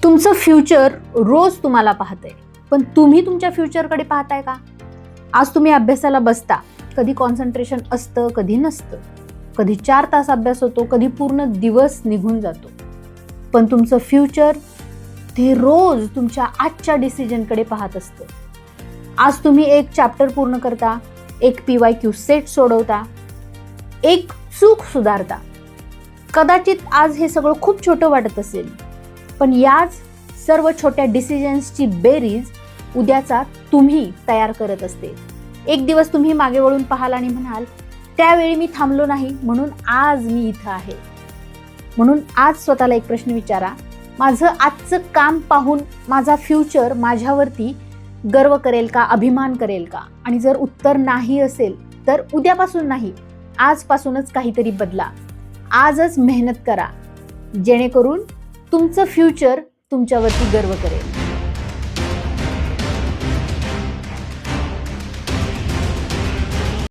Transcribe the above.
तुमचं फ्युचर रोज तुम्हाला पाहतंय, पण तुम्ही तुमच्या फ्युचरकडे पाहताय का? आज तुम्ही अभ्यासाला बसता, कधी कॉन्सन्ट्रेशन असतं, कधी नसतं, कधी 4 तास अभ्यास होतो, कधी पूर्ण दिवस निघून जातो. पण तुमचं फ्युचर ते रोज तुमच्या आजच्या डिसिजनकडे पाहत असतं. आज तुम्ही एक चॅप्टर पूर्ण करता, एक PYQ सेट सोडवता, एक चूक सुधारता. कदाचित आज हे सगळं खूप छोटं वाटत असेल, पण याच सर्व छोट्या डिसिजन्सची बेरीज उद्याचा तुम्ही तयार करत असते. एक दिवस तुम्ही मागे वळून पाहाल आणि म्हणाल, त्यावेळी मी थांबलो नाही म्हणून आज मी इथं आहे. म्हणून आज स्वतःला एक प्रश्न विचारा, माझं आजचं काम पाहून माझा फ्युचर माझ्यावरती गर्व करेल का, अभिमान करेल का? आणि जर उत्तर नाही असेल तर उद्यापासून नाही, आजपासूनच काहीतरी बदला. आजच मेहनत करा, जेणेकरून तुमचं फ्युचर तुमच्यावरती गर्व करेल.